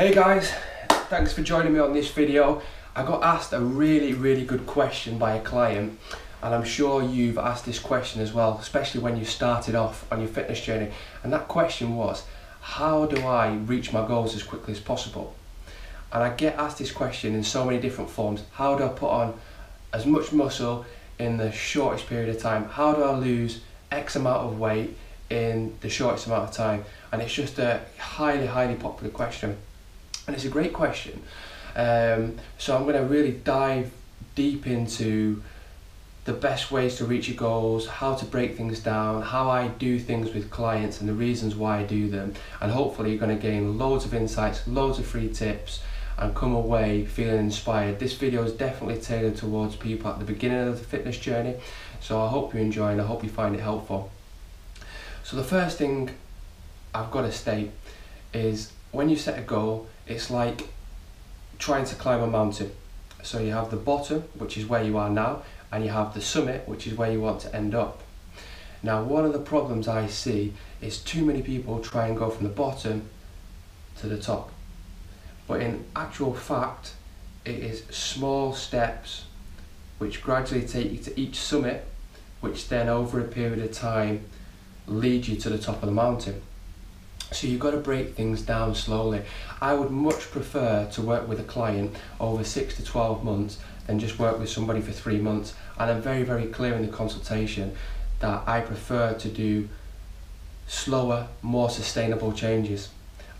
Hey guys, thanks for joining me on this video. I got asked a really good question by a client, and I'm sure you've asked this question as well, especially when you started off on your fitness journey. And that question was, how do I reach my goals as quickly as possible? And I get asked this question in so many different forms. How do I put on as much muscle in the shortest period of time? How do I lose X amount of weight in the shortest amount of time? And it's just a highly popular question. And it's a great question. So I'm going to really dive deep into the best ways to reach your goals, how to break things down, how I do things with clients and the reasons why I do them. And hopefully you're going to gain loads of insights, loads of free tips, and come away feeling inspired. This video is definitely tailored towards people at the beginning of the fitness journey. So I hope you enjoy and I hope you find it helpful. So the first thing I've got to state is when you set a goal, it's like trying to climb a mountain. So you have the bottom, which is where you are now, and you have the summit, which is where you want to end up. Now, one of the problems I see is too many people try and go from the bottom to the top. But in actual fact, it is small steps which gradually take you to each summit, which then over a period of time lead you to the top of the mountain. So you've got to break things down slowly. I would much prefer to work with a client over 6 to 12 months than just work with somebody for 3 months. And I'm very clear in the consultation that I prefer to do slower, more sustainable changes.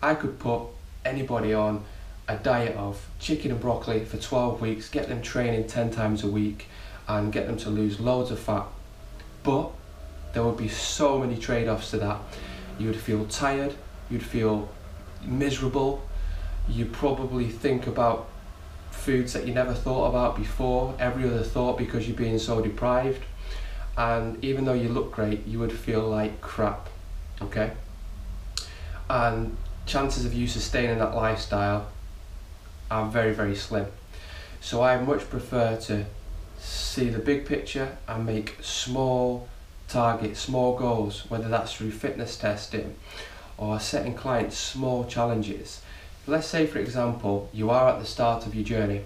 I could put anybody on a diet of chicken and broccoli for 12 weeks, get them training 10 times a week and get them to lose loads of fat. But there would be so many trade-offs to that. You would feel tired, you'd feel miserable, you'd probably think about foods that you never thought about before, every other thought, because you're being so deprived. And even though you look great, you would feel like crap, okay? And chances of you sustaining that lifestyle are very slim. So I much prefer to see the big picture and make small targets, small goals, whether that's through fitness testing or setting clients small challenges. Let's say, for example, you are at the start of your journey.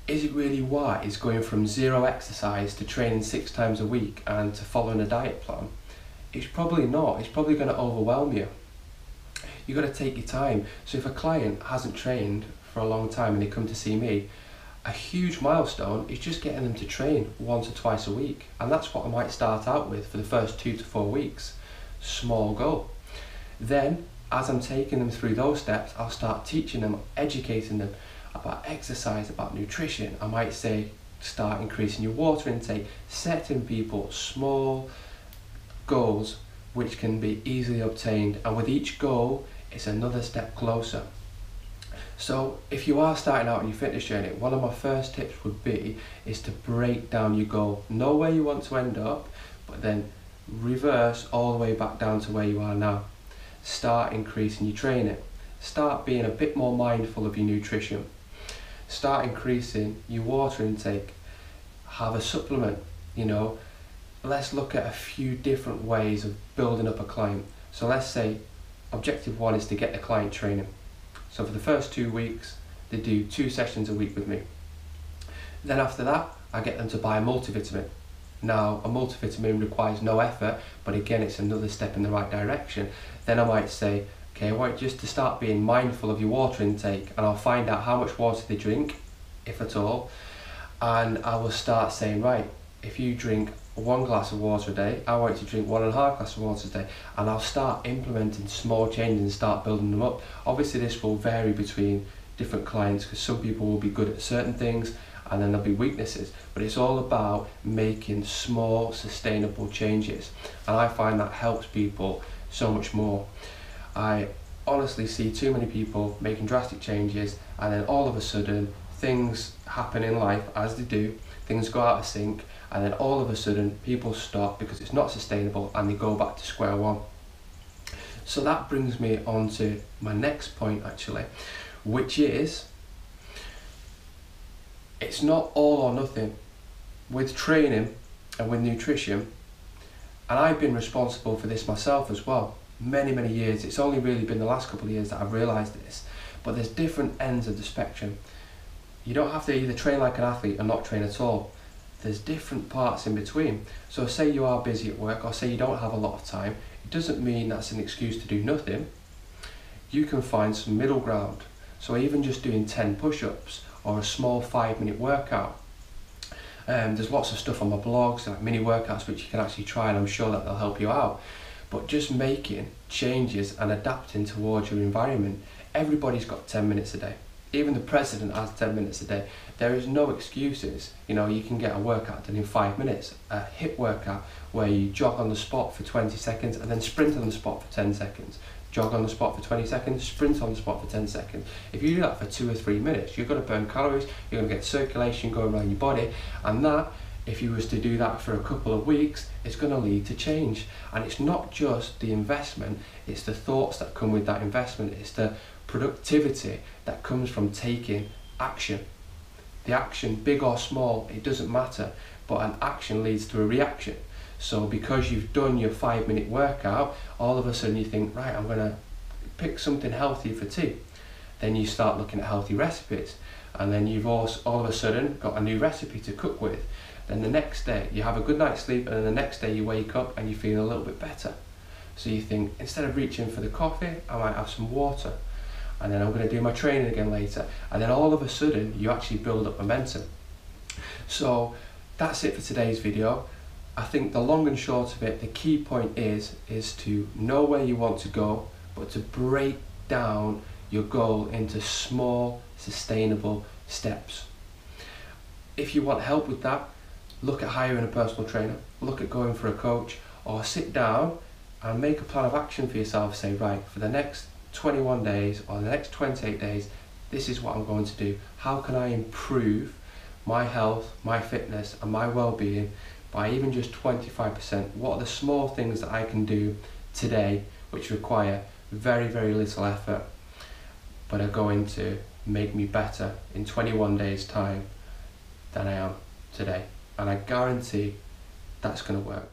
Is it really wise going from zero exercise to training 6 times a week and to following a diet plan? It's probably not. It's probably going to overwhelm you. You've got to take your time. So if a client hasn't trained for a long time and they come to see me, a huge milestone is just getting them to train 1 to 2 a week. And that's what I might start out with for the first 2 to 4 weeks. Small goal. Then, as I'm taking them through those steps, I'll start teaching them, educating them about exercise, about nutrition. I might say, start increasing your water intake, setting people small goals which can be easily obtained. And with each goal, it's another step closer. So if you are starting out on your fitness journey, one of my first tips would be is to break down your goal. Know where you want to end up, but then reverse all the way back down to where you are now. Start increasing your training. Start being a bit more mindful of your nutrition. Start increasing your water intake. Have a supplement, you know. Let's look at a few different ways of building up a client. So let's say objective 1 is to get the client training. So for the first 2 weeks, they do 2 sessions a week with me. Then after that, I get them to buy a multivitamin. Now, a multivitamin requires no effort, but again, it's another step in the right direction. Then I might say, okay, I want you just to start being mindful of your water intake, and I'll find out how much water they drink, if at all. And I will start saying, right, if you drink 1 glass of water a day, I want you to drink 1.5 glasses of water a day. And I'll start implementing small changes and start building them up. Obviously this will vary between different clients because some people will be good at certain things and then there'll be weaknesses. But it's all about making small sustainable changes. And I find that helps people so much more. I honestly see too many people making drastic changes and then all of a sudden things happen in life as they do, things go out of sync, and then all of a sudden people stop because it's not sustainable and they go back to square one. So that brings me on to my next point actually, which is it's not all or nothing. With training and with nutrition, and I've been responsible for this myself as well, many years. It's only really been the last couple of years that I've realised this, but there's different ends of the spectrum. You don't have to either train like an athlete or not train at all. There's different parts in between. So say you are busy at work, or say you don't have a lot of time, it doesn't mean that's an excuse to do nothing. You can find some middle ground. So even just doing 10 push-ups or a small 5-minute workout. There's lots of stuff on my blogs, like mini workouts, which you can actually try, and I'm sure that they'll help you out. But just making changes and adapting towards your environment. Everybody's got 10 minutes a day. Even the president has 10 minutes a day. There is no excuses. You know, you can get a workout done in 5 minutes. A HIIT workout where you jog on the spot for 20 seconds and then sprint on the spot for 10 seconds. Jog on the spot for 20 seconds, sprint on the spot for 10 seconds. If you do that for 2 or 3 minutes, you're going to burn calories, you're going to get circulation going around your body, and that, if you was to do that for a couple of weeks, it's going to lead to change. And it's not just the investment, it's the thoughts that come with that investment, it's the productivity that comes from taking action. The action, big or small, it doesn't matter, but an action leads to a reaction. So because you've done your 5-minute workout, all of a sudden you think, right, I'm going to pick something healthy for tea. Then you start looking at healthy recipes, and then you've all of a sudden got a new recipe to cook with. Then the next day you have a good night's sleep, and then the next day you wake up and you feel a little bit better. So you think, instead of reaching for the coffee, I might have some water, and then I'm going to do my training again later. And then all of a sudden you actually build up momentum. So that's it for today's video. I think the long and short of it, the key point is to know where you want to go, but to break down your goal into small, sustainable steps. If you want help with that, look at hiring a personal trainer, look at going for a coach, or sit down and make a plan of action for yourself. Say, right, for the next 21 days or the next 28 days, this is what I'm going to do. How can I improve my health, my fitness, and my well-being by even just 25%? What are the small things that I can do today which require very little effort, but are going to make me better in 21 days time than I am today? And I guarantee that's going to work.